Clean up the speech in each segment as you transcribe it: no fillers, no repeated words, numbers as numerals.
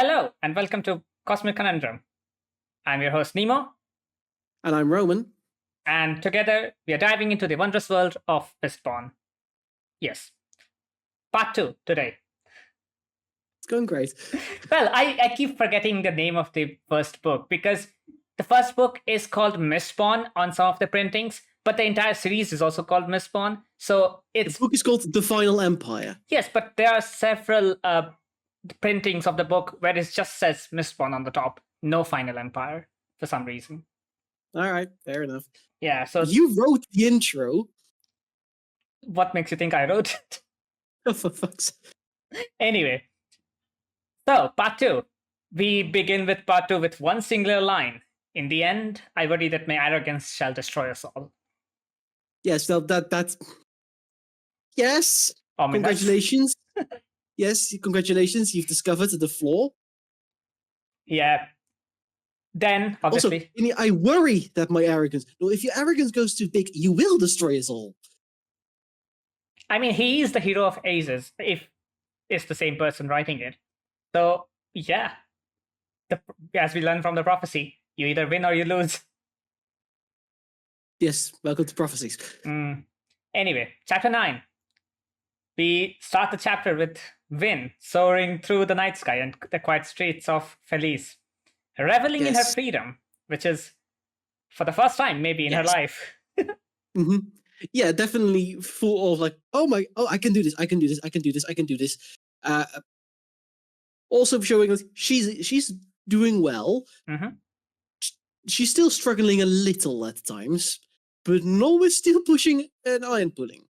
Hello, and welcome to Cosmere Conundrum. I'm your host, Nemo, And I'm Roman. and together we are diving into the wondrous world of Mistborn. Yes, part 2 today. It's going great. Well, I keep forgetting the name of the first book because the first book is called Mistborn on some of the printings, but the entire series is also called Mistborn. So it's. The book is called The Final Empire. Yes, but there are several printings of the book where it just says Mistborn on the top, no Final Empire for some reason. All right, fair enough. Yeah, so. You wrote the intro. What makes you think I wrote it? Oh, for fuck's sake. Anyway, so part 2. We begin with part 2 with one singular line. In the end, I worry that my arrogance shall destroy us all. Yes, well, that's... Yes, Ominous. congratulations. Yes, congratulations, you've discovered the flaw. Yeah. Then, obviously... Also, I worry that my arrogance... No, if your arrogance goes too big, you will destroy us all. I mean, he is the hero of aces, if it's the same person writing it. So, yeah. As we learn from the prophecy, you either win or you lose. Yes, welcome to prophecies. Anyway, chapter 9. We start the chapter with Vin soaring through the night sky and the quiet streets of Felice, reveling in her freedom, which is, for the first time, maybe in her life. Mm-hmm. Yeah, definitely full of like, I can do this, I can do this, I can do this, I can do this. Also showing us she's doing well. Mm-hmm. She's still struggling a little at times, but always still pushing and iron pulling.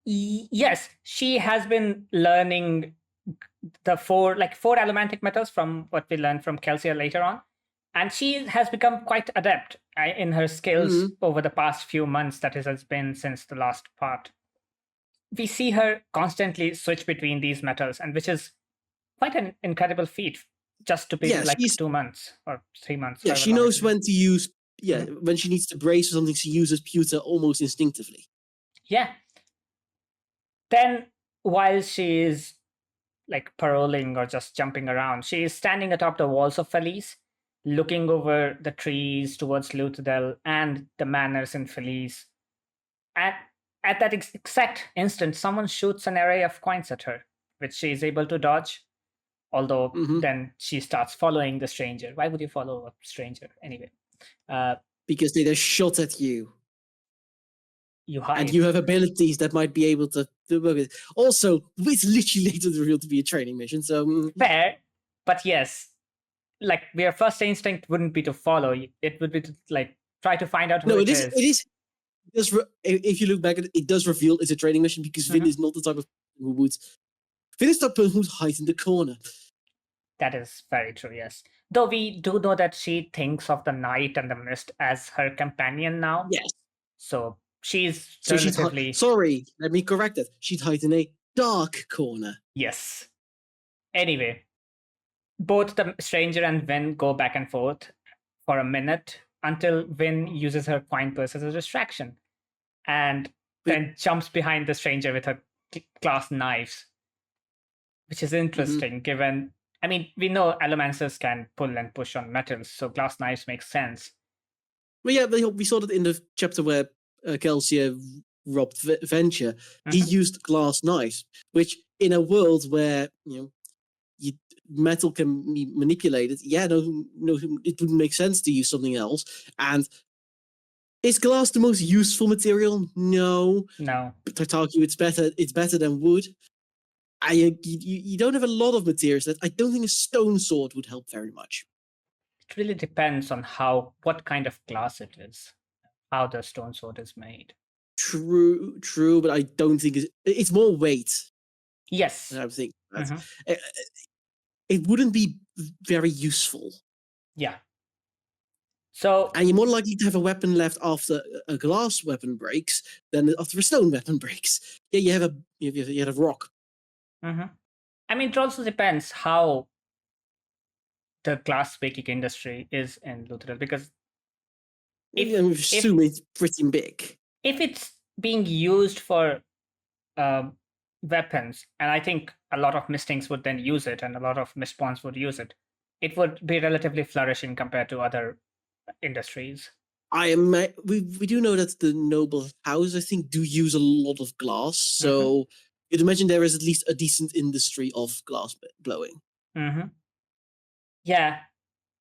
Yes, she has been learning the four allomantic metals from what we learned from Kelsier later on. And she has become quite adept in her skills over the past few months that it has been since the last part. We see her constantly switch between these metals, and which is quite an incredible feat just to be 2 months or 3 months. Yeah, she knows when to use, when she needs to brace or something, she uses pewter almost instinctively. Yeah. Then, while she is paroling or just jumping around, she is standing atop the walls of Felice, looking over the trees towards Luthadel and the manors in Felice. At that exact instant, someone shoots an array of coins at her, which she is able to dodge. Although then she starts following the stranger. Why would you follow a stranger anyway? Because they just shot at you. You hide. And you have abilities that might be able to work with. Also, it's literally later revealed to be a training mission, so... Fair, but yes. Your first instinct wouldn't be to follow. It would be to, try to find out who it is. It is. If you look back at it, it does reveal it's a training mission because Vin is not the type of person who would... Vin is the person who'd hide in the corner. That is very true, yes. Though we do know that she thinks of the night and the mist as her companion now. Yes. So she's relatively... Sorry, let me correct it. She'd hide in a dark corner. Yes. Anyway, both the stranger and Vin go back and forth for a minute until Vin uses her coin purse as a distraction and then jumps behind the stranger with her glass knives, which is interesting given... I mean, we know allomancers can pull and push on metals, so glass knives make sense. Well, yeah, we saw that in the chapter where Kelsier robbed Venture. He used glass knives, which in a world where metal can be manipulated, it wouldn't make sense to use something else. And is glass the most useful material? No. But I'd argue it's better than wood. You don't have a lot of materials that I don't think a stone sword would help very much. It really depends on what kind of glass it is, how the stone sword is made. True, but I don't think it's more weight. Yes. I think it wouldn't be very useful. Yeah. So, and you're more likely to have a weapon left after a glass weapon breaks than after a stone weapon breaks. Yeah, you have a rock. I mean, it also depends how the glass-making industry is in Luthadel, because I assume it's pretty big. If it's being used for weapons, and I think a lot of Mistings would then use it, and a lot of Mistborns would use it, it would be relatively flourishing compared to other industries. We do know that the noble house, I think, do use a lot of glass, so you'd imagine there is at least a decent industry of glass blowing. Yeah,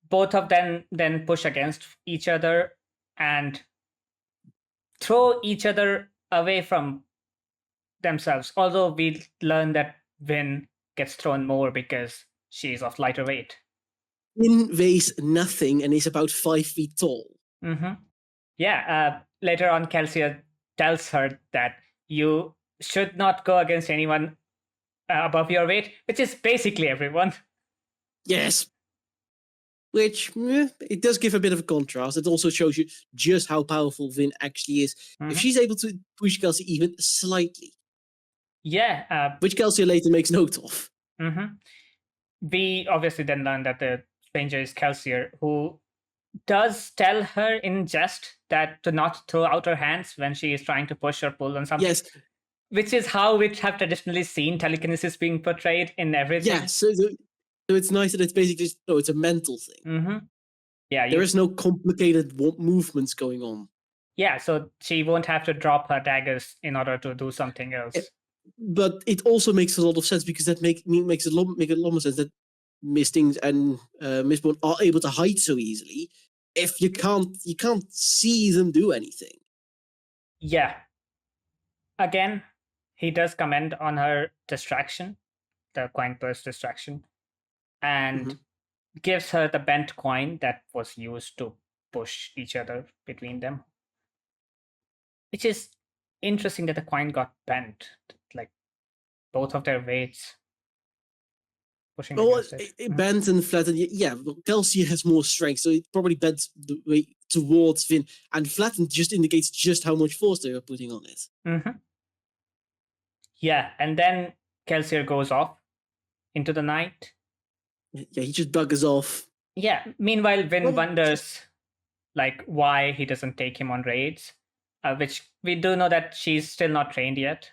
both of them then push against each other and throw each other away from themselves. Although we learn that Vin gets thrown more because she's of lighter weight. Vin weighs nothing and is about 5 feet tall. Yeah, later on, Kelsier tells her that you should not go against anyone above your weight, which is basically everyone. Yes. Which, it does give a bit of a contrast. It also shows you just how powerful Vin actually is. If she's able to push Kelsey even slightly. Yeah. Which Kelsey later makes note of. We obviously then learn that the stranger is Kelsier, who does tell her in jest that to not throw out her hands when she is trying to push or pull on something. Yes. Which is how we have traditionally seen telekinesis being portrayed in everything. Yeah, so it's nice that it's basically just, it's a mental thing. Yeah, there is no complicated movements going on. Yeah, so she won't have to drop her daggers in order to do something else. But it also makes a lot of sense because that makes a lot more sense that Mistings and Mistborn are able to hide so easily. If you can't see them do anything. Yeah. Again, he does comment on her distraction, the coin purse distraction, and gives her the bent coin that was used to push each other between them. Which is interesting that the coin got bent, like both of their weights pushing against it. It bent and flattened. Yeah, Kelsey has more strength, so it probably bent the way towards Vin, and flattened just indicates just how much force they were putting on it. Yeah, and then Kelsier goes off into the night. Yeah, he just buggers off. Yeah, meanwhile, Vin wonders like why he doesn't take him on raids, which we do know that she's still not trained yet.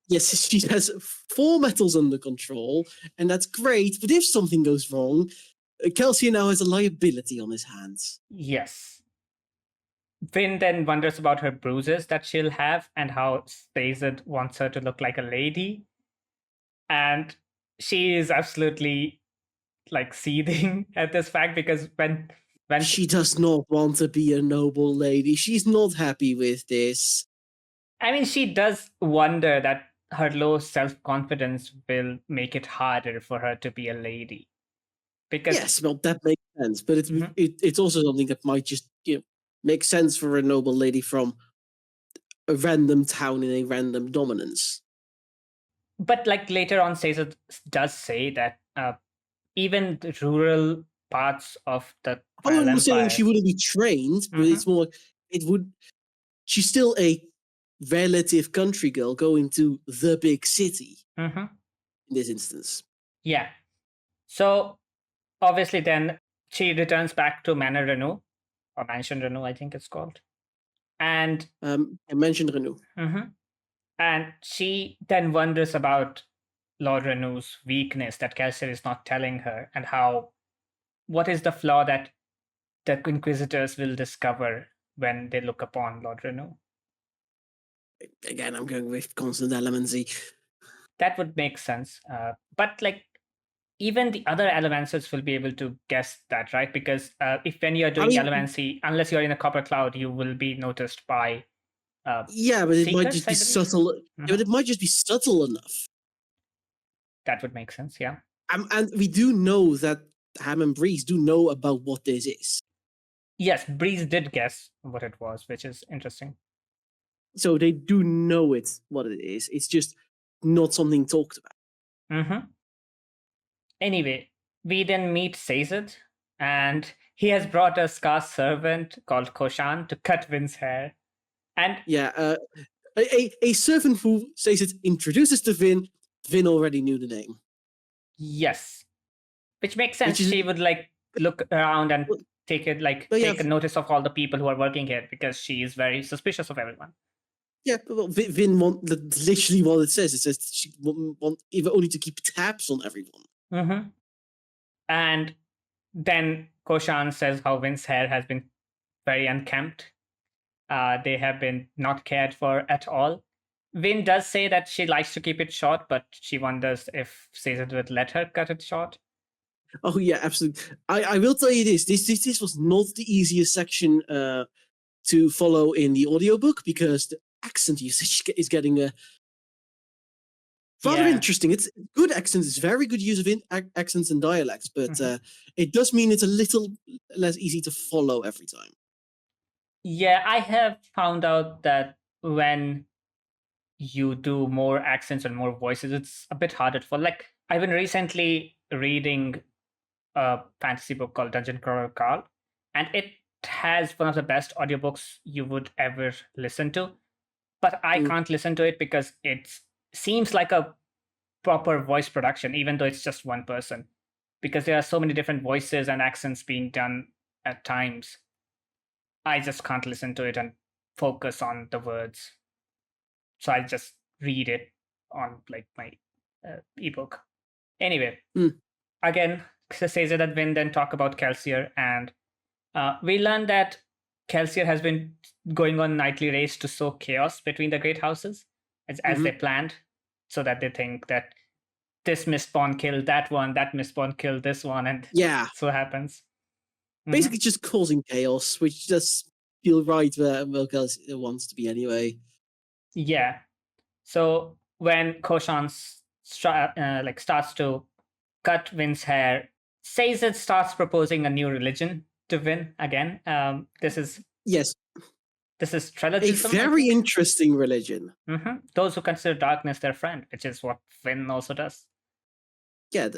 Yes, she has 4 metals under control, and that's great, but if something goes wrong, Kelsier now has a liability on his hands. Yes. Vin then wonders about her bruises that she'll have and how Stazed wants her to look like a lady. And she is absolutely like seething at this fact because when she does not want to be a noble lady. She's not happy with this. I mean, she does wonder that her low self-confidence will make it harder for her to be a lady. Because yes, well, that makes sense. But it's also something that might just make sense for a noble lady from a random town in a random dominance. But like later on, Caesar does say that even the rural parts of the I'm not saying she wouldn't be trained, but it's more she's still a relative country girl going to the big city in this instance. Yeah. So obviously then she returns back to Manor Renew, or Mansion Renew, I think it's called. And Mansion Renew. And she then wonders about Lord Renew's weakness that Kelsier is not telling her, and what is the flaw that the Inquisitors will discover when they look upon Lord Renew. Again, I'm going with constant elemency. That would make sense. But like, even the other Elementals will be able to guess that, right? Because when you're doing Elemency, unless you're in a copper cloud, you will be noticed by yeah, but it might just be subtle. Yeah, but it might just be subtle enough. That would make sense, yeah. And we do know that Ham and Breeze do know about what this is. Yes, Breeze did guess what it was, which is interesting. So they do know what it is. It's just not something talked about. Anyway, we then meet Sazed, and he has brought a scarce servant called Koshan to cut Vin's hair. And yeah, a servant who Sazed introduces to Vin. Vin already knew the name. Yes, which makes sense. She would like look around and take a notice of all the people who are working here because she is very suspicious of everyone. Yeah, well, Vin literally what it says. It says she want even only to keep tabs on everyone. Mm-hmm. And then Koshan says how Vin's hair has been very unkempt. They have been not cared for at all. Vin does say that she likes to keep it short, but she wonders if Caesar would let her cut it short. Oh yeah, absolutely. I will tell you this. This was not the easiest section to follow in the audiobook because the accent usage is getting rather interesting. It's good accents. It's very good use of accents and dialects, but it does mean it's a little less easy to follow every time. Yeah, I have found out that when you do more accents and more voices, it's a bit harder for. Like, I've been recently reading a fantasy book called Dungeon Crawler Carl, and it has one of the best audiobooks you would ever listen to. But I can't listen to it because it seems like a proper voice production, even though it's just one person, because there are so many different voices and accents being done at times. I just can't listen to it and focus on the words. So I just read it on like my ebook. Anyway, again, Caesar and Vin then talk about Kelsier, and we learn that Kelsier has been going on nightly race to sow chaos between the great houses as they planned, so that they think that this Mistborn killed that one, that Mistborn killed this one, and so happens. Basically just causing chaos, which just feel right where Kelsier wants to be anyway. Yeah. So when Koshan starts to cut Vin's hair, Caesar starts proposing a new religion to Vin again. This is Trilogism. A very interesting religion. Those who consider darkness their friend, which is what Vin also does. Yeah,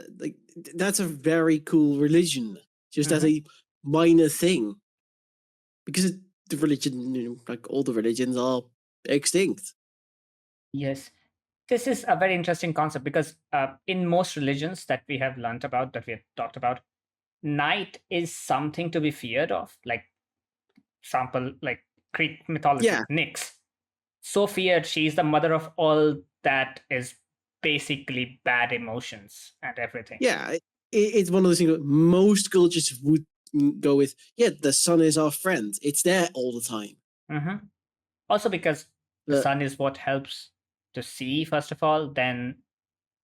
that's a very cool religion, just as a minor thing. Because the religion, like all the religions, are extinct. Yes. This is a very interesting concept because in most religions that we have learned about, that we have talked about, night is something to be feared of. Like, example, like Greek mythology, Nyx. So feared, she is the mother of all that is basically bad emotions and everything. Yeah, it's one of those things that most cultures would go with, the sun is our friend. It's there all the time. Also because the sun is what helps to see, first of all, then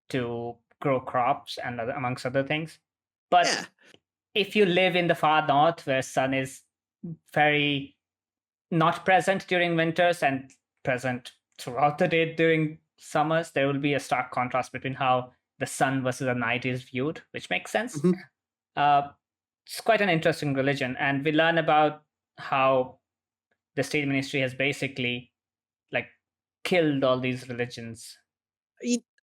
to grow crops and amongst other things. But if you live in the far north where sun is very not present during winters and present throughout the day during summers, there will be a stark contrast between how the sun versus the night is viewed, which makes sense. It's quite an interesting religion, and we learn about how the state ministry has basically like killed all these religions.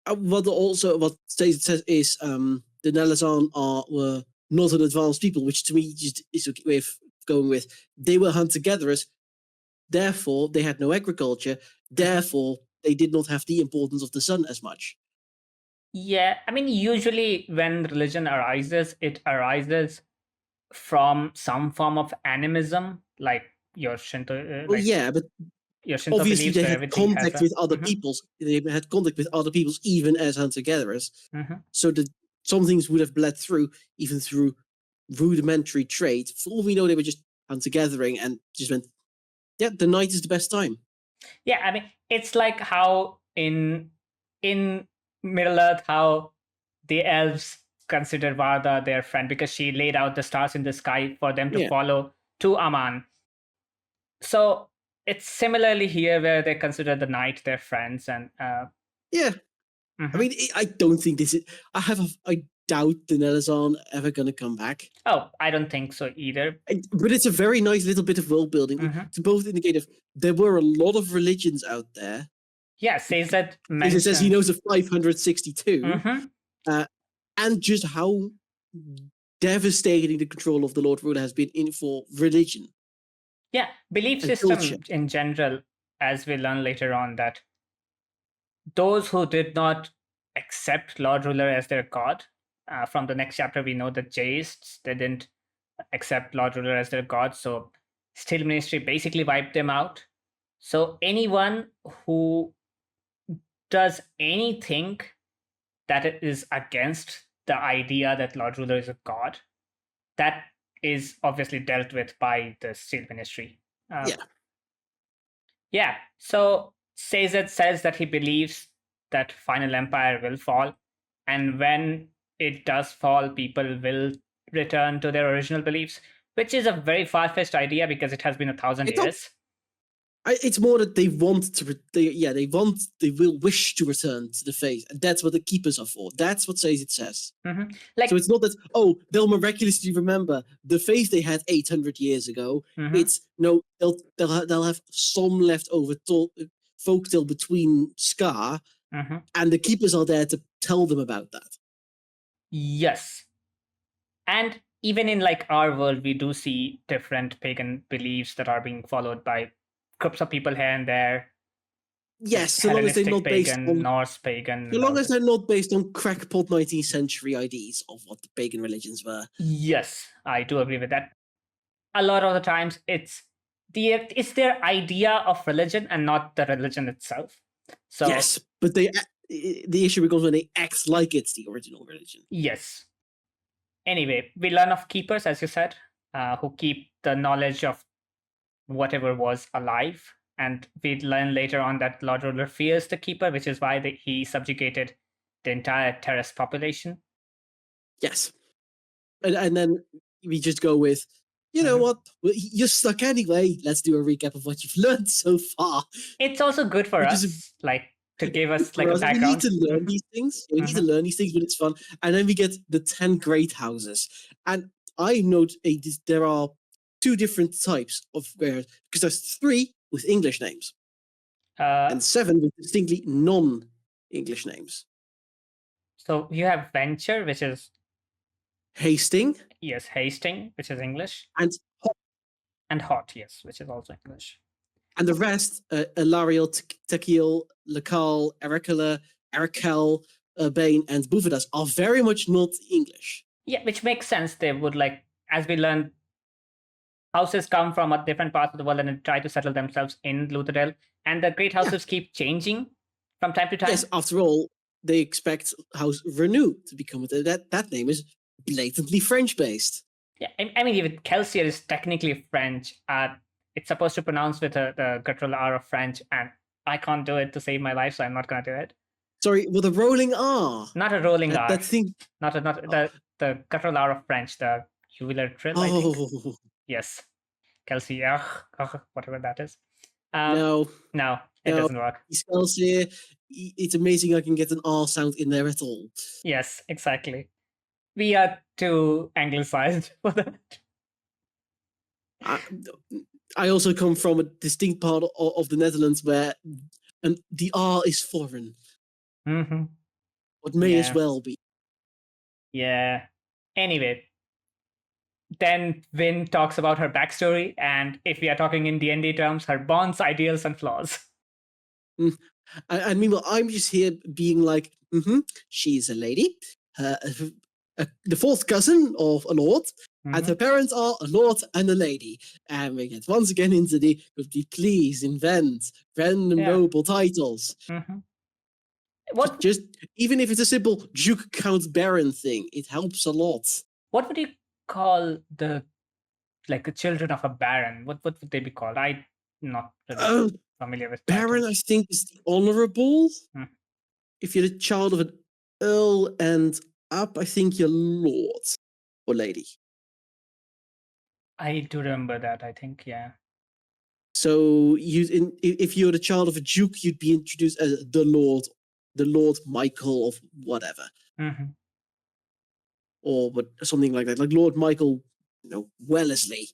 What Stacey says is the Nelazan were not an advanced people, which to me just is a way of going with they were hunter-gatherers, therefore they had no agriculture, therefore they did not have the importance of the sun as much. Yeah, I mean, usually when religion arises, it arises from some form of animism, like your Shinto. But your Shinto obviously they had contact with other peoples. They had contact with other peoples even as hunter-gatherers. So that some things would have bled through, even through rudimentary trade. For all we know, they were just hunter-gathering and just went, the night is the best time. Yeah, I mean, it's like how in Middle Earth, how the elves considered Varda their friend because she laid out the stars in the sky for them to follow to Aman. So it's similarly here where they consider the night their friends and I mean, I don't think this is. I doubt the Nelazan ever going to come back. Oh, I don't think so either. But it's a very nice little bit of world building to both indicate if there were a lot of religions out there. Yeah, Caesar says he knows of 562, and just how devastating the control of the Lord Ruler has been in for religion. Yeah, belief system in general, as we learn later on, that those who did not accept Lord Ruler as their god, from the next chapter we know that Jaists, they didn't accept Lord Ruler as their god, so Steel Ministry basically wiped them out. So anyone who does anything that is against the idea that Lord Ruler is a god, that is obviously dealt with by the Steel Ministry. Yeah. Yeah. So Sazed says that he believes that Final Empire will fall, and when it does fall, people will return to their original beliefs, which is a very far-fetched idea because it has been 1,000 It's not- years. It's more that they want to. They will wish to return to the faith, and that's what the keepers are for. That's what it says. Like, So it's not that they'll miraculously remember the faith they had 800 years ago. It's no, they'll have some leftover folktale between Scar, and the keepers are there to tell them about that. Yes. And even in like our world, we do see different pagan beliefs that are being followed by groups of people here and there. Yes, so long as they're not based on Norse pagan. So long as they're not based on crackpot 19th century ideas of what the pagan religions were. Yes, I do agree with that. A lot of the times, it's their idea of religion and not the religion itself. So yes, but the issue becomes when they act like it's the original religion. Yes. Anyway, we learn of keepers, as you said, who keep the knowledge of whatever was alive. And we learn later on that Lord Ruler fears the keeper, which is why he subjugated the entire terrace population. Yes. And then we just go with, you know what? Well, you're stuck anyway. Let's do a recap of what you've learned so far. It's also good for us, to give us like a background. We need to learn these things. We need to learn these things, but it's fun. And then we get the 10 great houses. And I note there are 2 different types of because there's 3 with English names. And 7 with distinctly non-English names. So you have Venture, which is Hasting. Yes, Hasting, which is English. And Hot. And Hot, yes, which is also English. And the rest, Ilariel, Tekiel, Lakal, Ericala, Erikel, Bane, and Buvadas are very much not English. Yeah, which makes sense. They would as we learned, houses come from different parts of the world and try to settle themselves in Lutherdale. And the great houses keep changing from time to time. Yes, after all, they expect House Renew to become that name is blatantly French-based. Yeah, I mean, even Kelsier is technically French. It's supposed to pronounce with the guttural R of French, and I can't do it to save my life, so I'm not going to do it. Sorry, with a rolling R. Not a rolling R. That thing. The guttural R of French, the uvular trill, I think. Yes. Kelsier, whatever that is. No, it doesn't work. He spells here. It's amazing I can get an R sound in there at all. Yes, exactly. We are too anglicized for that. I also come from a distinct part of the Netherlands where the R is foreign. What may as well be. Yeah. Anyway, then Vin talks about her backstory, and if we are talking in D&D terms, her bonds, ideals, and flaws. And meanwhile, I'm just here being like, she's a lady, the 4th cousin of a lord, and her parents are a lord and a lady. And we get once again into could we please invent random noble titles. Just even if it's a simple Duke, Count, Baron thing, it helps a lot. What would you call the children of a baron? What would they be called? I'm not really familiar with Baron, I think, is the honorable. If you're the child of an earl and up, I think you're lord or lady. I do remember that, I think, yeah. So if you're the child of a duke, you'd be introduced as the Lord Michael of whatever. Or something like that, like Lord Michael, Wellesley,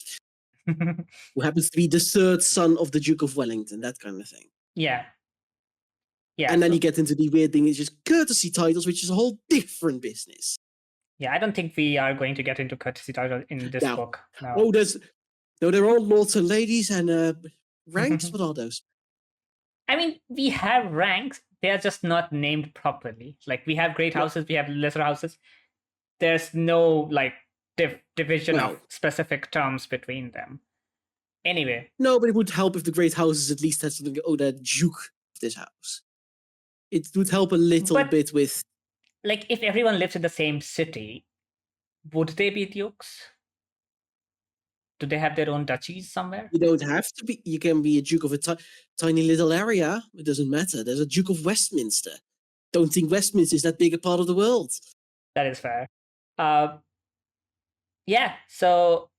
who happens to be the 3rd son of the Duke of Wellington, that kind of thing. Yeah. And then you get into the weird thing, it's just courtesy titles, which is a whole different business. Yeah, I don't think we are going to get into courtesy titles in this book. No. They're all lords and ladies and ranks. What are those? I mean, we have ranks. They are just not named properly. We have great houses, we have lesser houses. There's no division of specific terms between them. Anyway. No, but it would help if the great houses at least had something. Oh, the duke of this house. It would help a little bit with. Like, if everyone lives in the same city, would they be dukes? Do they have their own duchies somewhere? You don't have to be. You can be a duke of a tiny little area. It doesn't matter. There's a Duke of Westminster. Don't think Westminster is that big a part of the world. That is fair. Yeah, so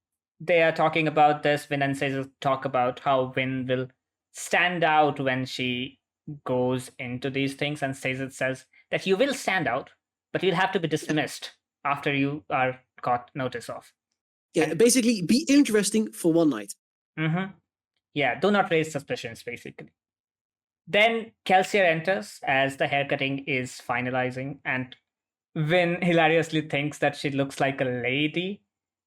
they are talking about this. Win and Caesar talk about how Win will stand out when she goes into these things, and Caesar says that you will stand out, but you'll have to be dismissed after you are caught notice of. Yeah, basically, be interesting for one night. Mm-hmm. Yeah, do not raise suspicions, basically. Then Kelsier enters as the haircutting is finalizing, and Win hilariously thinks that she looks like a lady,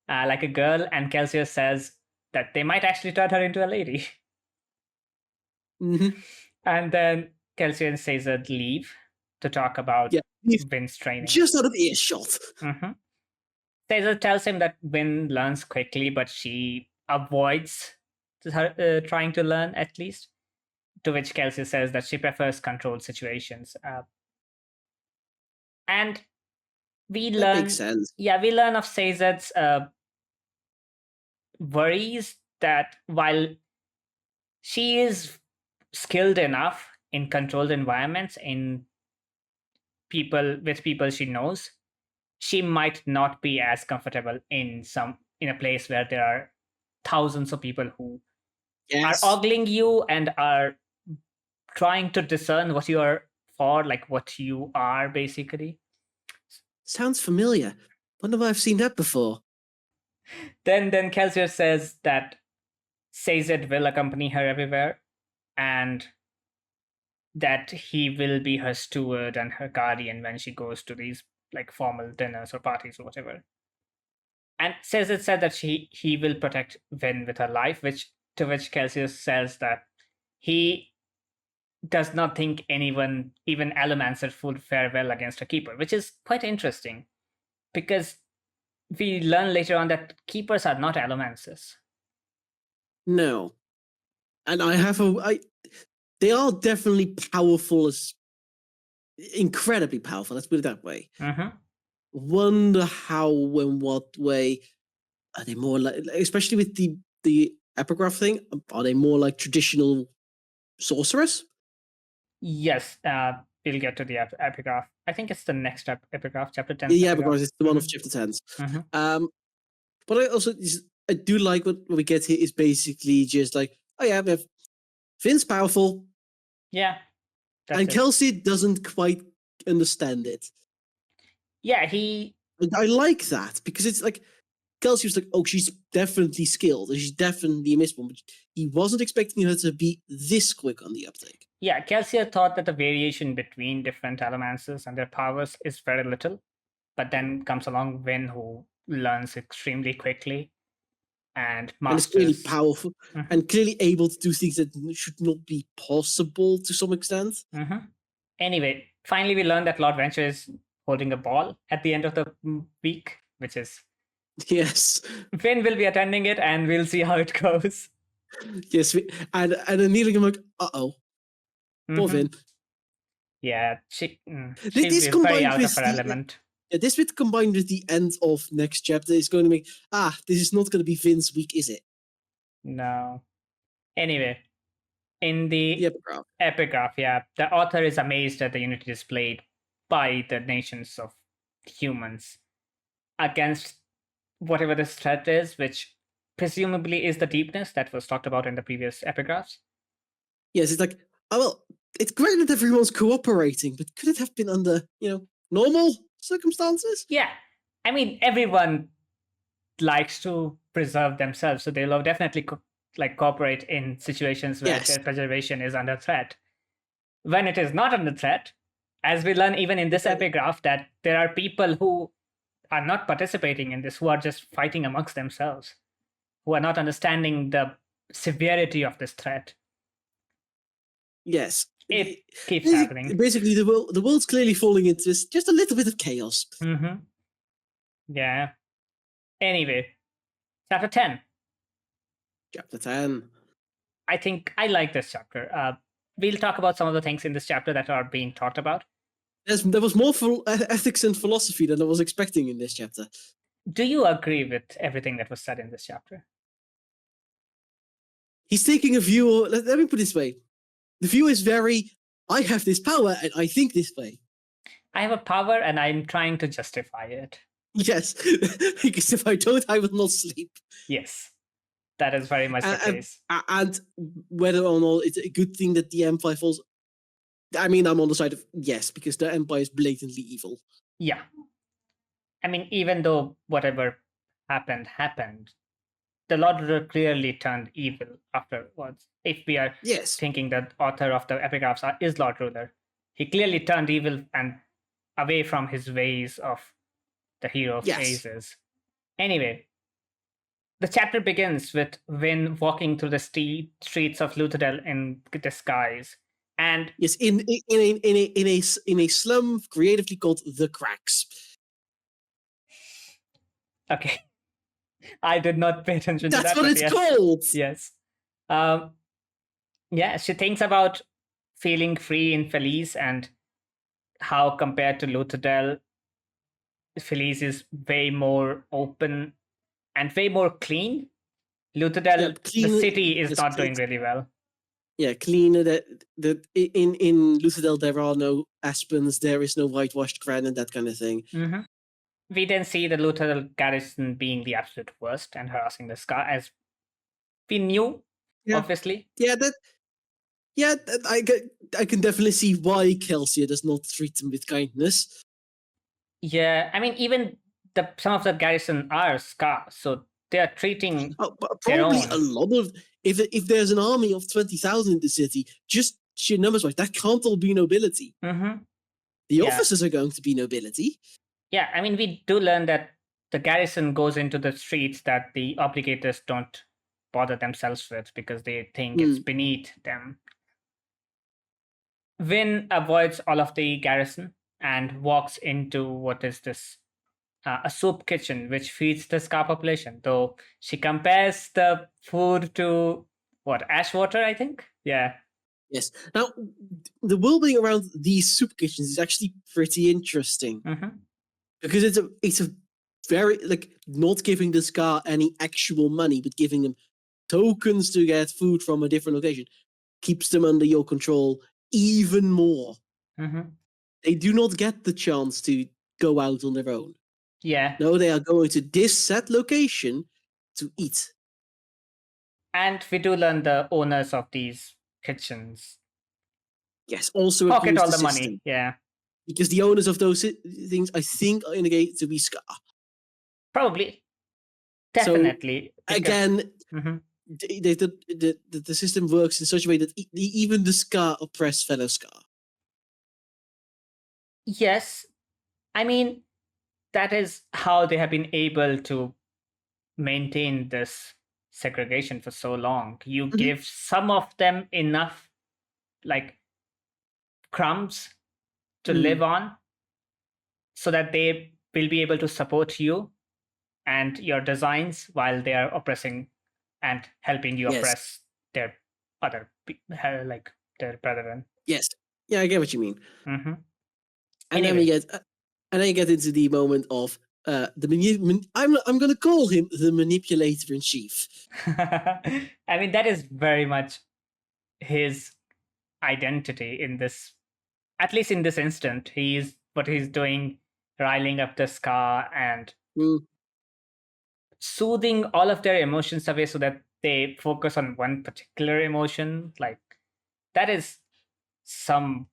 like a girl, and Kelsier says that they might actually turn her into a lady. Mm-hmm. And then Kelsier and Caesar leave to talk about Win's training. Just out of earshot. Mm-hmm. Caesar tells him that Win learns quickly, but she avoids her, trying to learn, at least. To which Kelsier says that she prefers controlled situations. And we learn. Makes sense. Yeah, we learn of Caesar's worries that while she is skilled enough in controlled environments, in people she knows, she might not be as comfortable in a place where there are thousands of people who are ogling you and are trying to discern what you are for, like what you are, basically. Sounds familiar. Wonder why I've seen that before. Then Kelsier says that Caesar will accompany her everywhere, and that he will be her steward and her guardian when she goes to these like formal dinners or parties or whatever. And Caesar said that he will protect Win with her life, to which Kelsier says that he does not think anyone, even Allomancer, would fare well against a keeper, which is quite interesting because we learn later on that keepers are not Allomancers. No. And they are definitely powerful, incredibly powerful, let's put it that way. Mm-hmm. Wonder how, in what way, are they more like, especially with the epigraph thing, are they more like traditional sorcerers? Yes, we'll get to the epigraph. I think it's the next epigraph, chapter 10. Yeah, because it's the one of chapter 10. Mm-hmm. But I do like what we get here is basically just like, oh yeah, we have Finn's powerful. Yeah. And Kelsey doesn't quite understand it. Yeah, I like that because it's like Kelsey was like, oh, she's definitely skilled and she's definitely a Mistborn, but he wasn't expecting her to be this quick on the uptake. Yeah, Kelsey thought that the variation between different Allomancers and their powers is very little, but then comes along Win, who learns extremely quickly and masters. And is clearly powerful and clearly able to do things that should not be possible to some extent. Mm-hmm. Anyway, finally we learn that Lord Venture is holding a ball at the end of the week, which is... Yes. Win will be attending it and we'll see how it goes. Yes, and then kneeling, I'm like, uh-oh. Poor Vin. Yeah, she's very out of her element. This bit combined with the end of next chapter is going to make, this is not going to be Vin's week, is it? No. Anyway, in the epigraph, the author is amazed at the unity displayed by the nations of humans against whatever this threat is, which presumably is the deepness that was talked about in the previous epigraphs. Yes, it's like, it's great that everyone's cooperating, but could it have been under, normal circumstances? Yeah. I mean, everyone likes to preserve themselves, so they'll definitely cooperate in situations where their preservation is under threat. When it is not under threat, as we learn even in this epigraph, that there are people who are not participating in this, who are just fighting amongst themselves, who are not understanding the severity of this threat. Yes. It keeps happening. Basically, the world's clearly falling into this, just a little bit of chaos. Mm-hmm. Yeah. Anyway, chapter 10. Chapter 10. I think I like this chapter. We'll talk about some of the things in this chapter that are being talked about. There was more ethics and philosophy than I was expecting in this chapter. Do you agree with everything that was said in this chapter? He's taking a view. Let me put it this way: the view is very, I have this power and I think this way. I have a power and I'm trying to justify it. Yes, because if I don't, I will not sleep. Yes, that is very much the case. And whether or not it's a good thing that the Empire falls, I mean, I'm on the side of yes, because the Empire is blatantly evil. Yeah. I mean, even though whatever happened, the Lord Ruler clearly turned evil afterwards. If we are thinking that author of the epigraphs is Lord Ruler, he clearly turned evil and away from his ways of the hero of ages. Anyway, the chapter begins with Wynn walking through the streets of Luthadel in disguise. And yes, in a slum creatively called the Cracks. Okay. I did not pay attention to that. That's what it's called. Yes. Yeah, she thinks about feeling free in Felice and how compared to Luthadel, Felice is way more open and way more clean. Luthadel, the city is not doing really well. Yeah, cleaner. That in Luthadel there are no aspens, there is no whitewashed granite, that kind of thing. Mm-hmm. We then see the Luthadel garrison being the absolute worst and harassing the Scar, as we knew, obviously. Yeah, I can definitely see why Kelsier does not treat them with kindness. Yeah, I mean, even some of the garrison are Scar, so they are treating probably a lot of. If there's an army of 20,000 in the city, just sheer numbers wise, that can't all be nobility. Mm-hmm. The officers are going to be nobility. Yeah, I mean, we do learn that the garrison goes into the streets that the obligators don't bother themselves with because they think it's beneath them. Wynn avoids all of the garrison and walks into what is this a soup kitchen which feeds the Scar population, though she compares the food to what, ash water, I think. Yeah. Yes. Now, the worldbuilding around these soup kitchens is actually pretty interesting because it's a very not giving the Scar any actual money, but giving them tokens to get food from a different location keeps them under your control even more. They do not get the chance to go out on their own. Yeah. No, they are going to this set location to eat. And we do learn the owners of these kitchens. Yes, also pocket all the system. money. Yeah. Because the owners of those things, I think, are indicated to be Scar. Probably. Definitely. So, again, the system works in such a way that even the Scar oppress fellow Scar. Yes. I mean, that is how they have been able to maintain this segregation for so long. You give some of them enough crumbs to live on so that they will be able to support you and your designs while they are oppressing and helping you oppress their other their brethren. Yes. Yeah, I get what you mean. Mm-hmm. And then we get into the moment of I'm going to call him the manipulator in chief. I mean, that is very much his identity in this, at least in this instant. What he's doing, riling up the Scar and soothing all of their emotions away so that they focus on one particular emotion. Like, that is some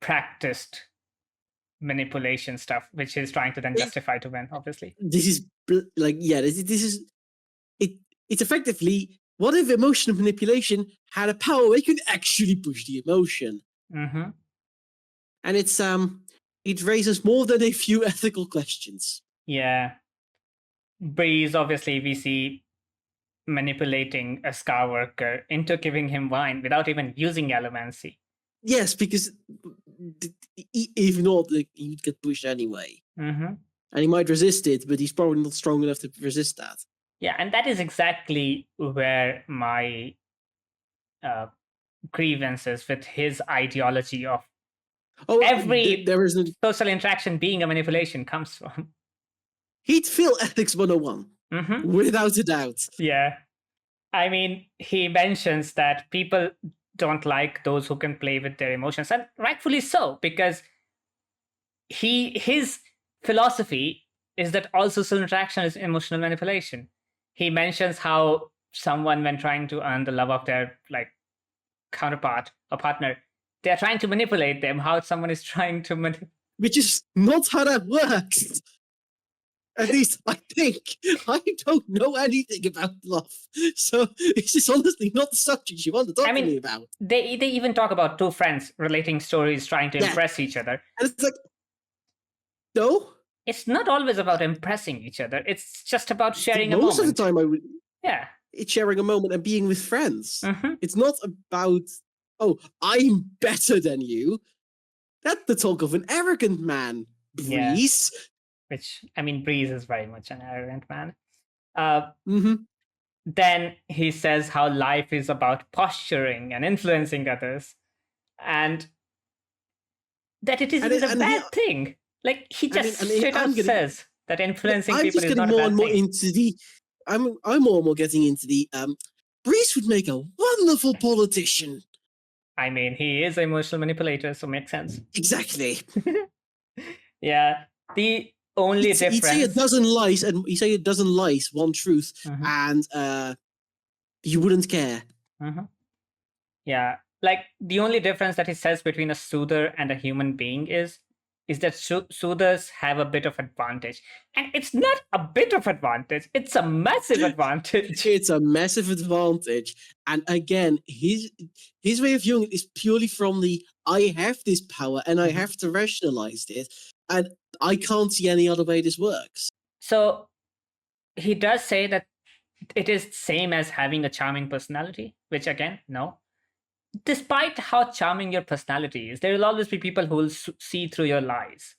practiced manipulation stuff, which he's trying to then justify to Wynn, obviously. This is it's effectively, what if emotional manipulation had a power where you could actually push the emotion? And it raises more than a few ethical questions. Yeah. Breeze, obviously, we see manipulating a Scar worker into giving him wine without even using allomancy. Yes, because if not, he'd get pushed anyway. And he might resist it, but he's probably not strong enough to resist that. Yeah, and that is exactly where my grievances with his ideology of every there isn't. social interaction being a manipulation comes from. He'd feel ethics 101, without a doubt. Yeah. I mean, he mentions that people don't like those who can play with their emotions, and rightfully so, because his philosophy is that all social interaction is emotional manipulation. He mentions how someone, when trying to earn the love of their counterpart or partner, they're trying to manipulate them. How someone is trying to which is not how that works. At least I think. I don't know anything about love, so it's just honestly not the subject you want to talk to me about. They even talk about two friends relating stories, trying to impress each other. And it's like, no. It's not always about impressing each other. It's just about sharing a moment. Most of the time, Yeah. It's sharing a moment and being with friends. It's not about, oh, I'm better than you. That's the talk of an arrogant man, Breeze. Yeah. Which, I mean, Breeze is very much an arrogant man. Then he says how life is about posturing and influencing others, and that it isn't a bad thing. Like, he just straight out says that influencing people is not a bad thing. I'm more into the. I'm more and more getting into the. Breeze would make a wonderful politician. I mean, he is an emotional manipulator, so makes sense. Exactly. Yeah. The only difference. He'd say a dozen lies, and he'd say a dozen lies, one truth, and you wouldn't care. Yeah. Like, the only difference that he says between a soother and a human being is that soothers have a bit of advantage. And it's not a bit of advantage, it's a massive advantage. It's a massive advantage. And again, his way of viewing it is purely from the, I have this power and I have to rationalize it. And I can't see any other way this works. So he does say that it is same as having a charming personality, which again, no. Despite how charming your personality is, there will always be people who will see through your lies,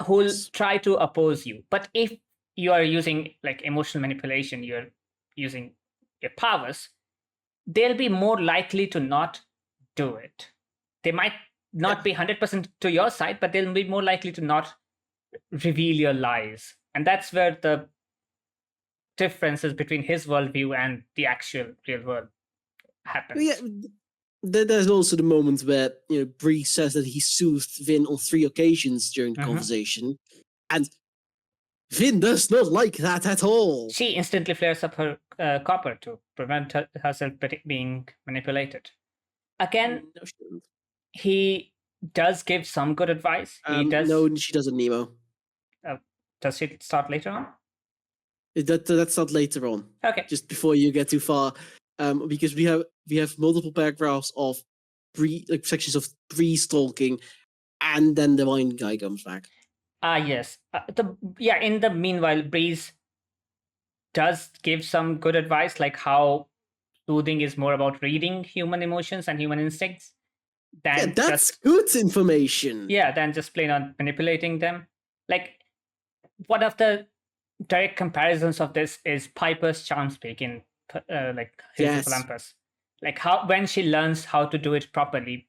who will try to oppose you. But if you are using like emotional manipulation, you're using your powers, they'll be more likely to not do it. They might not be 100% to your side, but they'll be more likely to not reveal your lies. And that's where the differences between his worldview and the actual real world happens. Yeah. There's also the moment where Bree says that he soothed Vin on 3 occasions during the conversation, and Vin does not like that at all. She instantly flares up her copper to prevent herself being manipulated. Again, he does give some good advice. No, she doesn't, Nemo. Does she start later on? That's not later on. Okay. Just before you get too far. Because we have multiple paragraphs of sections of Breeze talking, and then the wine guy comes back. Yes. In the meanwhile, Breeze does give some good advice, like how soothing is more about reading human emotions and human instincts than that's good information. Yeah, than just plain on manipulating them. Like, one of the direct comparisons of this is Piper's charm speak in Heroes of Olympus. Like, how when she learns how to do it properly,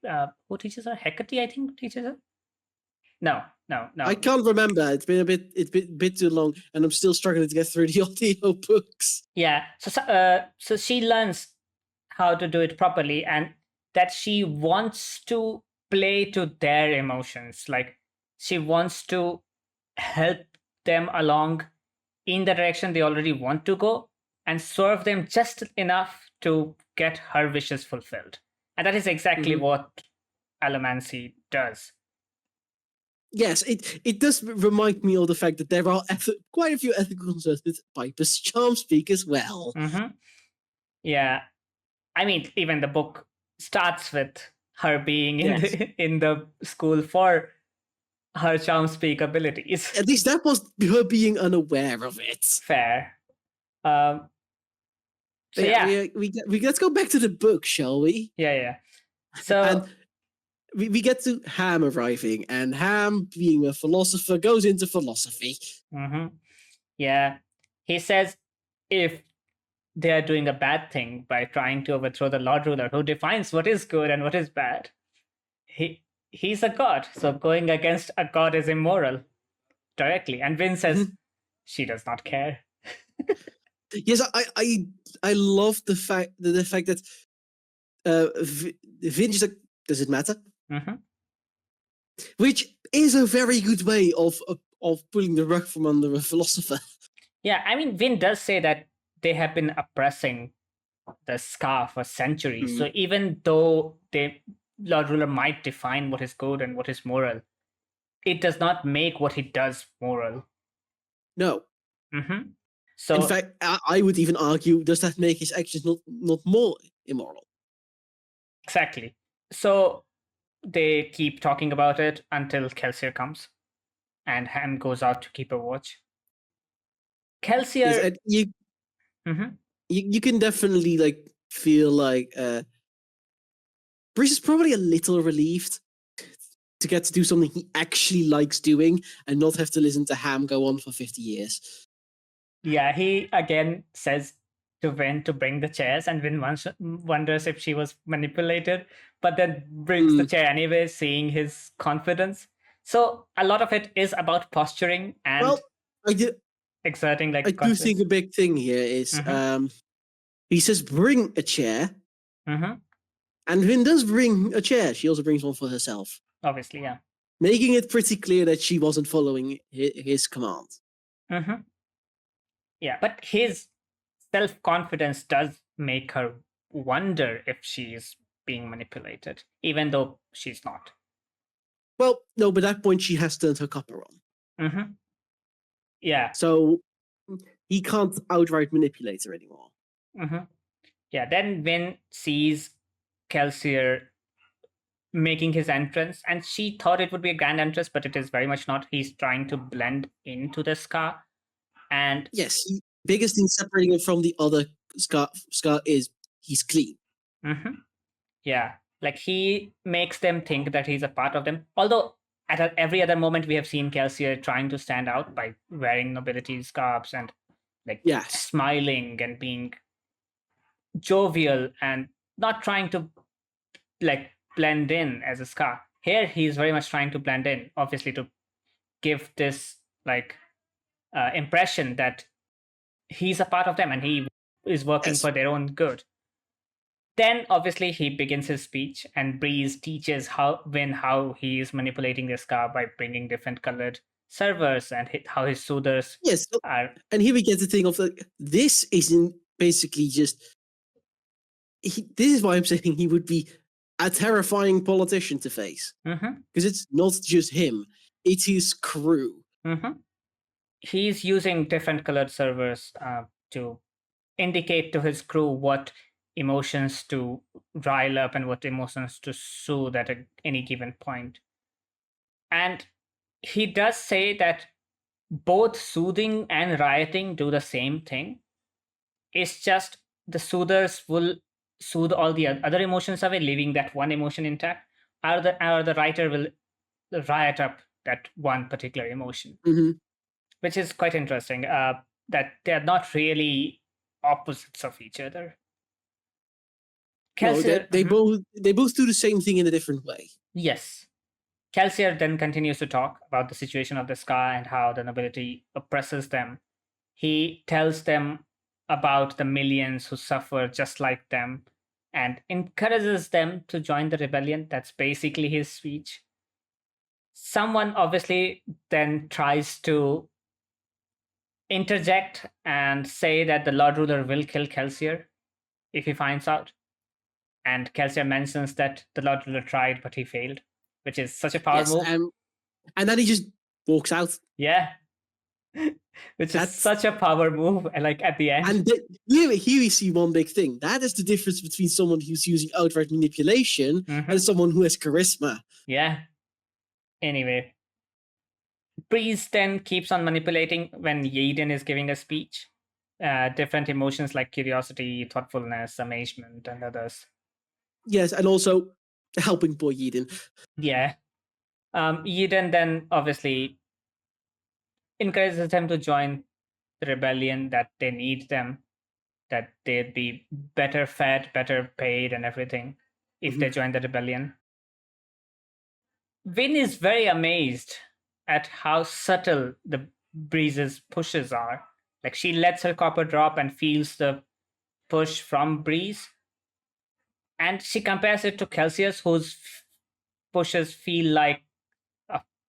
who teaches her? Hecate, I think, teaches her. No. I can't remember. It's been a bit too long, and I'm still struggling to get through the audio books. Yeah. So she learns how to do it properly, and that she wants to play to their emotions. Like, she wants to help them along in the direction they already want to go, and serve them just enough to get her wishes fulfilled. And that is exactly what allomancy does. Yes, it does remind me of the fact that there are quite a few ethical concerns with Piper's charm speak as well. Yeah. I mean, even the book starts with her being in the school for her charm speak abilities. At least that was her being unaware of it. Fair. Let's go back to the book, shall we? Yeah. So and we get to Ham arriving, and Ham, being a philosopher, goes into philosophy. Yeah. He says if they are doing a bad thing by trying to overthrow the Lord Ruler who defines what is good and what is bad. He's a god, so going against a god is immoral directly. And Vin says she does not care. Yes, I love the fact that Vin is like, does it matter? Which is a very good way of pulling the rug from under a philosopher. Yeah, I mean, Vin does say that they have been oppressing the Scar for centuries. So even though Lord Ruler might define what is good and what is moral, it does not make what he does moral. No. So, in fact, I would even argue, does that make his actions not more immoral? Exactly. So they keep talking about it until Kelsier comes, and Ham goes out to keep a watch. Kelsier, yes, you can definitely like feel like Breeze is probably a little relieved to get to do something he actually likes doing and not have to listen to Ham go on for 50 years. Yeah, he again says to Vin to bring the chairs, and Vin wonders if she was manipulated, but then brings the chair anyway, seeing his confidence. So a lot of it is about posturing and exerting like. I do think a big thing here is he says bring a chair, and Vin does bring a chair. She also brings one for herself. Obviously, yeah. Making it pretty clear that she wasn't following his command. Yeah, but his self-confidence does make her wonder if she's being manipulated, even though she's not. Well, no, but at that point she has turned her copper on. Yeah. So he can't outright manipulate her anymore. Yeah, then Vin sees Kelsier making his entrance, and she thought it would be a grand entrance, but it is very much not. He's trying to blend into the Scar. And yes, biggest thing separating him from the other Scar is he's clean. Yeah, like he makes them think that he's a part of them. Although at every other moment we have seen Kelsier trying to stand out by wearing nobility scarves and like smiling and being jovial and not trying to like blend in as a Scar. Here he's very much trying to blend in, obviously to give this like impression that he's a part of them and he is working for their own good. Then obviously he begins his speech, and Breeze teaches Vin how he is manipulating the Scar by bringing different colored servers and how his soothers are. And here we get the thing of like, this isn't basically just. This is why I'm saying he would be a terrifying politician to face, because it's not just him; it's his crew. He's using different colored servers to indicate to his crew what emotions to rile up and what emotions to soothe at any given point. And he does say that both soothing and rioting do the same thing. It's just the soothers will soothe all the other emotions away, leaving that one emotion intact, or the writer will riot up that one particular emotion, which is quite interesting. That they're not really opposites of each other. Kelsier, no, they both do the same thing in a different way. Yes. Kelsier then continues to talk about the situation of the Scar and how the nobility oppresses them. He tells them about the millions who suffer just like them and encourages them to join the rebellion. That's basically his speech. Someone obviously then tries to interject and say that the Lord Ruler will kill Kelsier if he finds out. And Kelsier mentions that the Lord Ruler tried, but he failed, which is such a power move. And then he just walks out. Yeah. Which is such a power move, like at the end. And here we see one big thing. That is the difference between someone who's using outright manipulation and someone who has charisma. Yeah. Anyway. Breeze then keeps on manipulating when Yaden is giving a speech. Different emotions like curiosity, thoughtfulness, amazement, and others. Yes, and also helping poor Yaden. Yeah. Yaden then obviously encourages him to join rebellion, that they need them, that they'd be better fed, better paid, and everything if they join the rebellion. Vin is very amazed at how subtle the breeze's pushes are. Like, she lets her copper drop and feels the push from breeze, and she compares it to Kelsier's, whose pushes feel like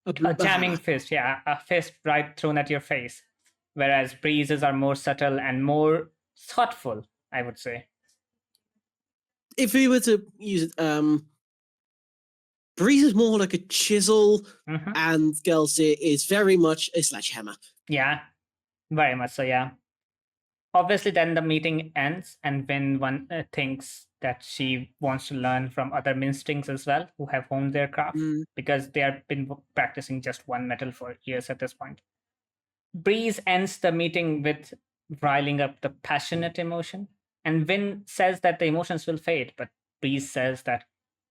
a jamming fist, a fist right thrown at your face, whereas breezes are more subtle and more thoughtful, I would say. If we were to use it, breeze is more like a chisel, and Kelsier is very much a sledgehammer. Yeah, very much so, yeah. Obviously, then the meeting ends, and when one thinks that she wants to learn from other minstrels as well, who have honed their craft, because they have been practicing just one metal for years at this point. Breeze ends the meeting with riling up the passionate emotion, and Vin says that the emotions will fade, but Breeze says that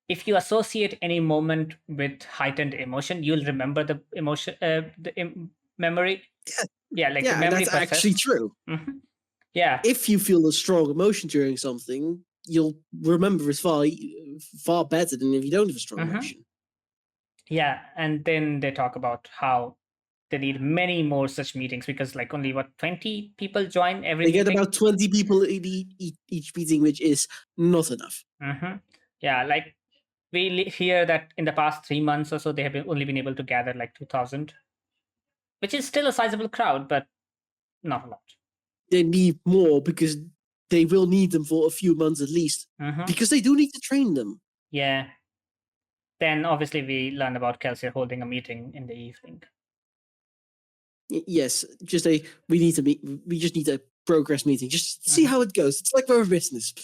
if you associate any moment with heightened emotion, you'll remember the emotion, memory. Yeah, like the memory. That's actually true. Yeah. If you feel a strong emotion during something, you'll remember it far better than if you don't have a strong emotion. Yeah, and then they talk about how they need many more such meetings, because like only 20 people join every meeting? They get about 20 people in each meeting, which is not enough. Yeah, like we hear that in the past 3 months or so, they have only been able to gather like 2,000, which is still a sizable crowd, but not a lot. They need more because they will need them for a few months at least, because they do need to train them. Yeah. Then obviously we learn about Kelsier holding a meeting in the evening. Yes, we just need a progress meeting, just see how it goes. It's like we're a business.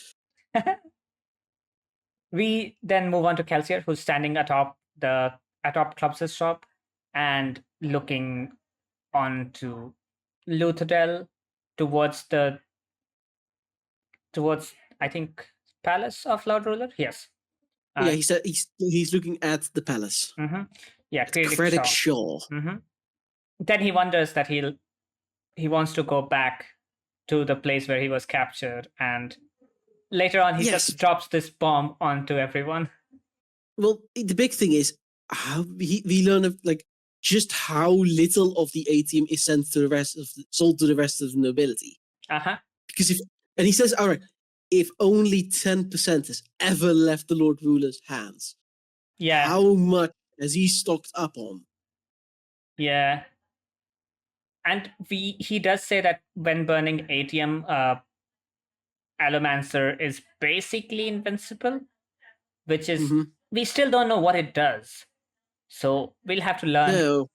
We then move on to Kelsier, who's standing atop Clubs' shop and looking onto Luthadel towards I think palace of Lord Ruler. Yes. Yeah, he said he's looking at the palace. Yeah, Credit Shaw. Then he wonders that he wants to go back to the place where he was captured, and later on he just drops this bomb onto everyone. Well, the big thing is how we learn of like just how little of the ATM is sold to the rest of the nobility. Because he says, all right, if only 10% has ever left the Lord Ruler's hands, how much has he stocked up on? Yeah. And he does say that when burning ATM, Allomancer is basically invincible, which is we still don't know what it does. So we'll have to learn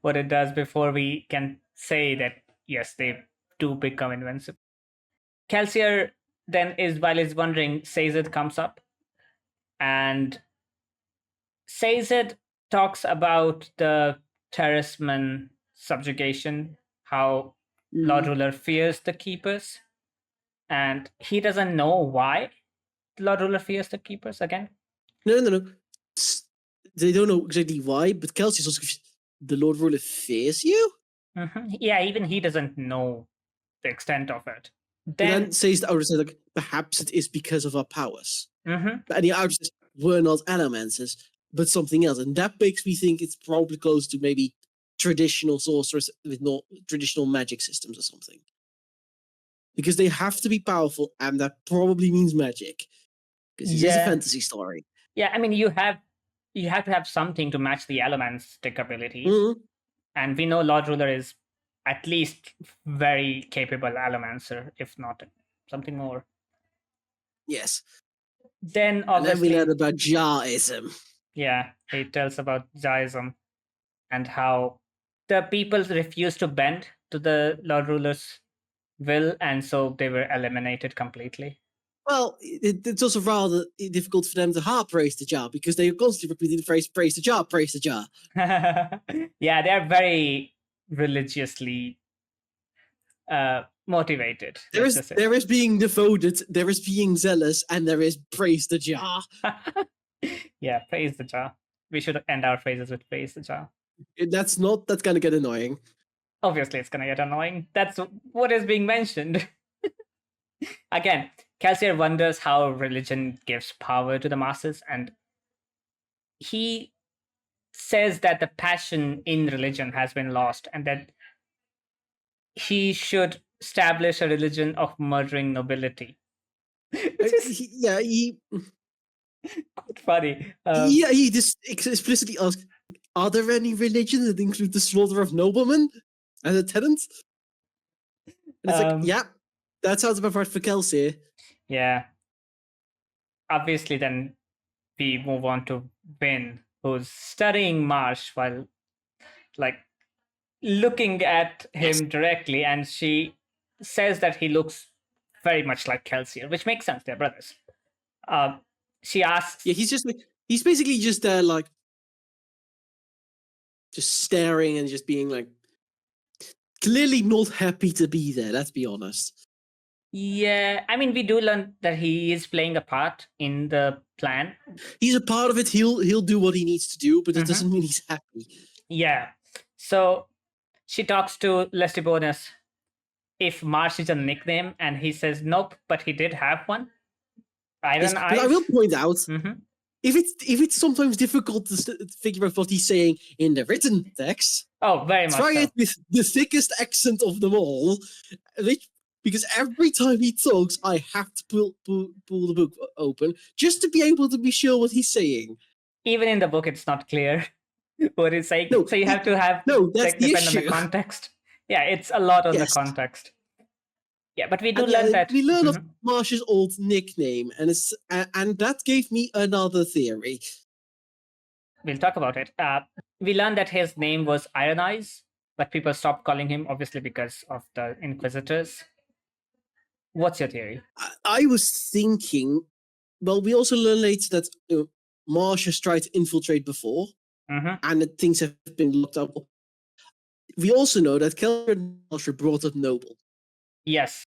what it does before we can say that, yes, they do become invincible. Kelsier then while he's wondering, Sazed comes up, and Sazed talks about the Terraceman subjugation, how Lord Ruler fears the Keepers, and he doesn't know why Lord Ruler fears the Keepers again. No. They don't know exactly why, but Kelsey's also the Lord Ruler fears you? Yeah, even he doesn't know the extent of it. Then says the outer says like, perhaps it is because of our powers. And the outer says, we're not Allomancers, but something else. And that makes me think it's probably close to maybe traditional sorcerers with no traditional magic systems or something. Because they have to be powerful, and that probably means magic. Because this is a fantasy story. Yeah, I mean, you have to have something to match the Allomantic abilities. And we know Lord Ruler is at least very capable Allomancer, if not something more. Yes. Then obviously, we learn about Jaism. Yeah, he tells about Jaism and how the people refused to bend to the Lord Ruler's will, and so they were eliminated completely. Well, it's also rather difficult for them to praise the jar, because they are constantly repeating the phrase "praise the jar, praise the jar." Yeah, they're very religiously motivated. There is being devoted, there is being zealous, and there is praise the jar. Yeah, praise the jar. We should end our phrases with praise the jar. That's going to get annoying. obviously it's going to get annoying. That's what is being mentioned. Again, Kelsier wonders how religion gives power to the masses, and he says that the passion in religion has been lost and that he should establish a religion of murdering nobility. Which is He quite funny. he just explicitly asks, "Are there any religions that include the slaughter of noblemen as a tenant?" And it's like, yeah, that sounds about right for Kelsier. Yeah. Obviously, then we move on to Vin, who's studying Marsh while, like, looking at him directly, and she says that he looks very much like Kelsier, which makes sense. They're brothers. She asks. Yeah, he's basically just there, like, just staring and just being like, clearly not happy to be there. Let's be honest. Yeah, I mean, we do learn that he is playing a part in the plan. He's a part of it. He'll do what he needs to do, but that doesn't mean he's happy. Yeah. So she talks to Lestibonus if Marsh is a nickname, and he says nope, but he did have one. Iron Eyes. But I will point out, if it's sometimes difficult to figure out what he's saying in the written text, very much try so. it with the thickest accent of them all, because every time he talks, I have to pull the book open just to be able to be sure what he's saying. Even in the book, it's not clear what he's saying. So you have to have that's the depend issue. on the context. Yeah, it's a lot on the context. Yeah, but we do learn that we learn of Marsh's old nickname, and that gave me another theory. We'll talk about it. We learned that his name was Iron Eyes, but people stopped calling him, obviously, because of the Inquisitors. What's your theory? I was thinking, well, we also learn later that Marsh has tried to infiltrate before, and that things have been locked up. We also know that Kelsier and Marsh were brought up noble. Yes.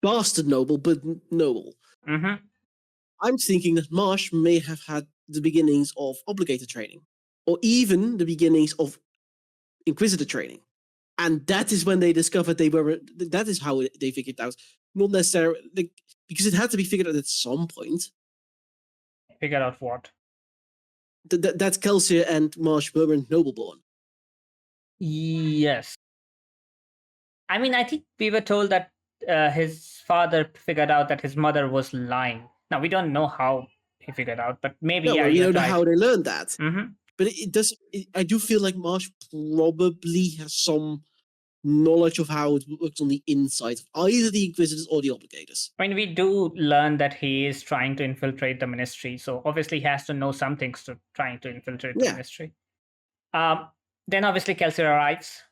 Bastard noble, but noble. I'm thinking that Marsh may have had the beginnings of obligator training, or even the beginnings of Inquisitor training. And that is when they discovered that is how they figured out. Not necessarily, because it had to be figured out at some point. Figure out what? That Kelsier and Marsh were noble-born. Yes. I mean, I think we were told that his father figured out that his mother was lying. Now, we don't know how he figured out, but maybe we don't know how they learned that. But I do feel like Marsh probably has some knowledge of how it works on the inside of either the Inquisitors or the Obligators. I mean, we do learn that he is trying to infiltrate the Ministry, so obviously he has to know some things to trying to infiltrate the Ministry. Then obviously Kelsier arrives,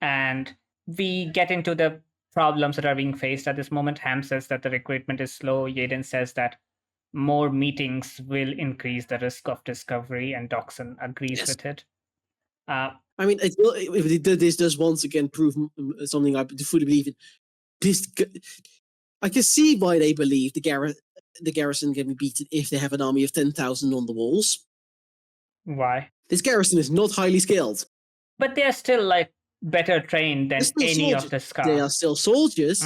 and we get into the problems that are being faced at this moment. Ham says that the recruitment is slow. Yaden says that more meetings will increase the risk of discovery, and Doxon agrees with it. I mean, this does once again prove something I fully believe in. I can see why they believe the garrison can be beaten if they have an army of 10,000 on the walls. Why? This garrison is not highly skilled. But they are still, like, better trained than any of the Scar. They are still soldiers,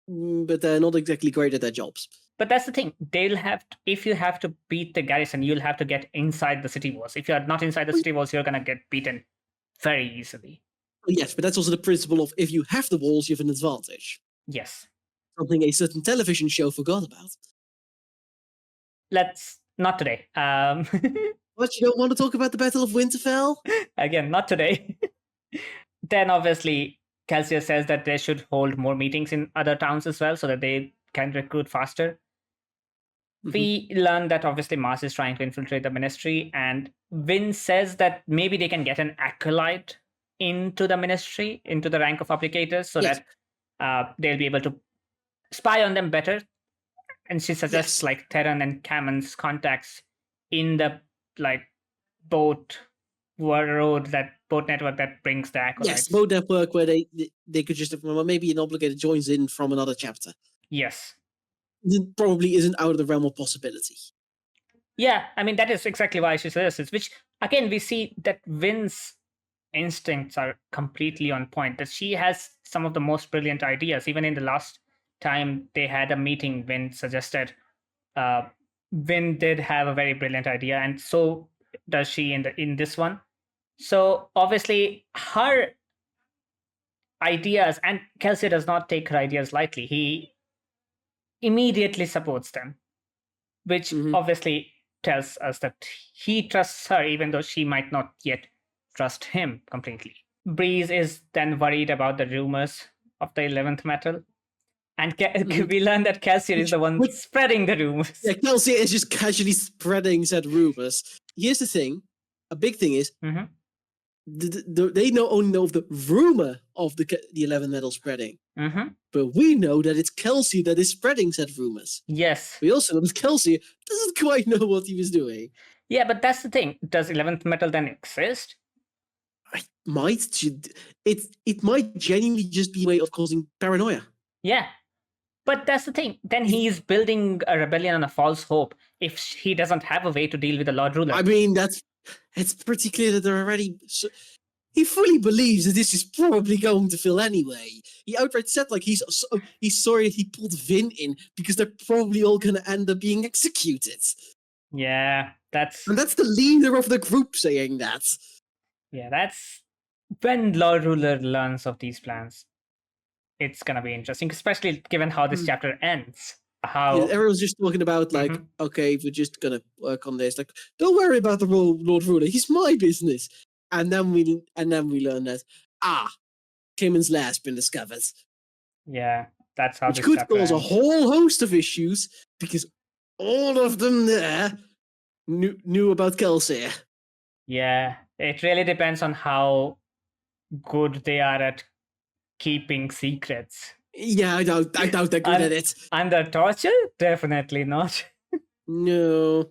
but they're not exactly great at their jobs. But that's the thing. They'll have to, if you have to beat the garrison, you'll have to get inside the city walls. If you're not inside the city walls, you're going to get beaten very easily. Yes, but that's also the principle of if you have the walls, you have an advantage. Yes. Something a certain television show forgot about. Let's not today. What, you don't want to talk about the Battle of Winterfell? Again, not today. Then obviously Kelsier says that they should hold more meetings in other towns as well so that they can recruit faster. We learn that obviously Mars is trying to infiltrate the Ministry, and Vin says that maybe they can get an acolyte into the Ministry, into the rank of applicators, so that they'll be able to spy on them better. And she suggests like Terran and Kammon's contacts in the boat network that brings the acolytes. Yes, boat network where they could just, maybe an obligator joins in from another chapter. Yes. It probably isn't out of the realm of possibility. Yeah, I mean, that is exactly why she suggests it, which, again, we see that Vin's instincts are completely on point. That she has some of the most brilliant ideas. Even in the last time they had a meeting, Win suggested Win did have a very brilliant idea, and so does she in this one. So obviously her ideas, and Kelsey does not take her ideas lightly. He immediately supports them, which obviously tells us that he trusts her, even though she might not yet trust him completely. Breeze is then worried about the rumors of the 11th metal. And we learn that Kelsey is the one spreading the rumors. Yeah, Kelsey is just casually spreading said rumors. Here's the thing. A big thing is, they not only know of the rumor of the 11 metal spreading, but we know that it's Kelsey that is spreading said rumors. Yes. We also know that Kelsey doesn't quite know what he was doing. Yeah, but that's the thing. Does 11th metal then exist? It might genuinely just be a way of causing paranoia. Yeah. But that's the thing. Then he's building a rebellion on a false hope if he doesn't have a way to deal with the Lord Ruler. I mean, it's pretty clear that they're already... He fully believes that this is probably going to fail anyway. He outright said like he's sorry that he pulled Vin in because they're probably all going to end up being executed. Yeah, and that's the leader of the group saying that. Yeah, that's when Lord Ruler learns of these plans. It's gonna be interesting, especially given how this chapter ends. How everyone's just talking about like, okay, we're just gonna work on this. Like, don't worry about the Lord Ruler. He's my business. And then we learn that Cayman's Lair's been discovered. Yeah, that's how which could cause a whole host of issues because all of them there knew about Kelsey. Yeah, it really depends on how good they are at keeping secrets. Yeah, I doubt they're good at it. Under torture? Definitely not. No.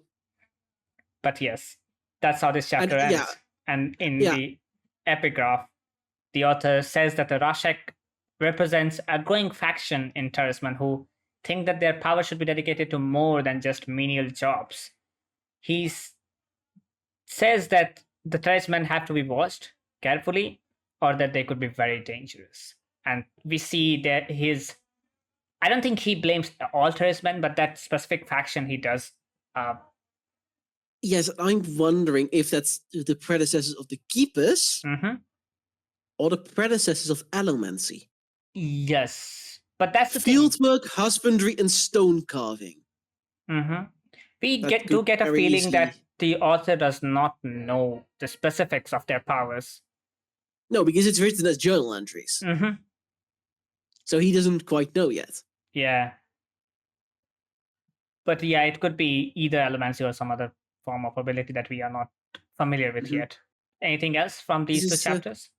But yes, that's how this chapter ends. Yeah. And in the epigraph, the author says that the Rashek represents a growing faction in Terrisman who think that their power should be dedicated to more than just menial jobs. He says that the Terrismen have to be watched carefully or that they could be very dangerous. And we see that I don't think he blames all Terrismen, but that specific faction he does. Yes, I'm wondering if that's the predecessors of the Keepers or the predecessors of Allomancy. Yes, but that's the Fieldwork, husbandry, and stone carving. We do get a feeling that the author does not know the specifics of their powers. No, because it's written as journal entries. So he doesn't quite know yet. Yeah. But yeah, it could be either Allomancy or some other form of ability that we are not familiar with yet. Anything else from these two chapters?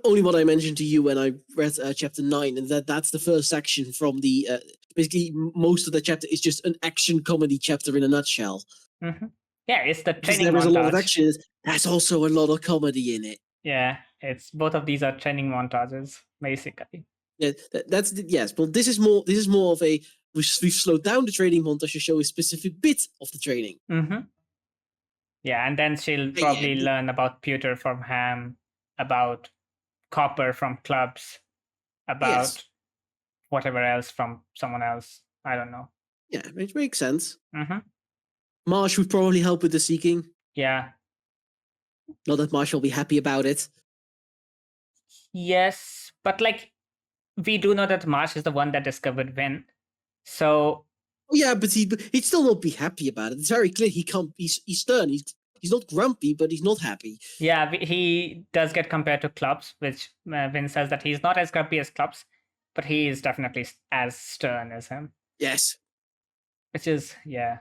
Only what I mentioned to you when I read chapter 9, and that's the first section from the... basically, most of the chapter is just an action comedy chapter in a nutshell. Yeah, it's the training there is montage. A lot of action. There's also a lot of comedy in it. Yeah, it's both of these are training montages, basically. Yeah, yes. Well, this is more of a... We've slowed down the training montage to show a specific bit of the training. Yeah, and then she'll probably learn about pewter from Ham, about copper from clubs, about whatever else from someone else. I don't know. Yeah, which makes sense. Marsh would probably help with the seeking. Yeah. Not that Marsh will be happy about it. Yes, but like we do know that Marsh is the one that discovered Vin. So yeah, but he'd still not be happy about it. It's very clear he can't. He's stern. He's not grumpy, but he's not happy. Yeah, he does get compared to Clubs, which Vin says that he's not as grumpy as Clubs, but he is definitely as stern as him. Yes. Which is,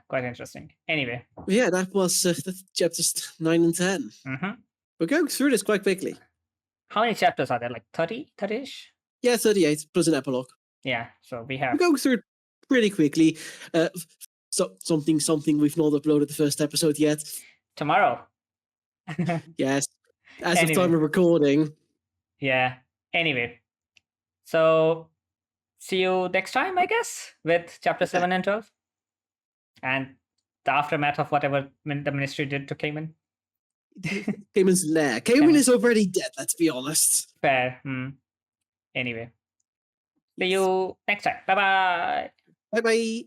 quite interesting. Anyway. Yeah, that was chapters 9 and 10. We're going through this quite quickly. How many chapters are there? Like 30? 30-ish? Yeah, 38, plus an epilogue. Yeah, so we have... We're going through it pretty quickly. Something we've not uploaded the first episode yet. Tomorrow. Yes. As of time of recording. Yeah. Anyway. So, see you next time, I guess, with chapter 7 and 12. And the aftermath of whatever the ministry did to Cayman. Cayman's lair. Cayman is already dead, let's be honest. Fair. Anyway. See you next time. Bye-bye. Bye-bye.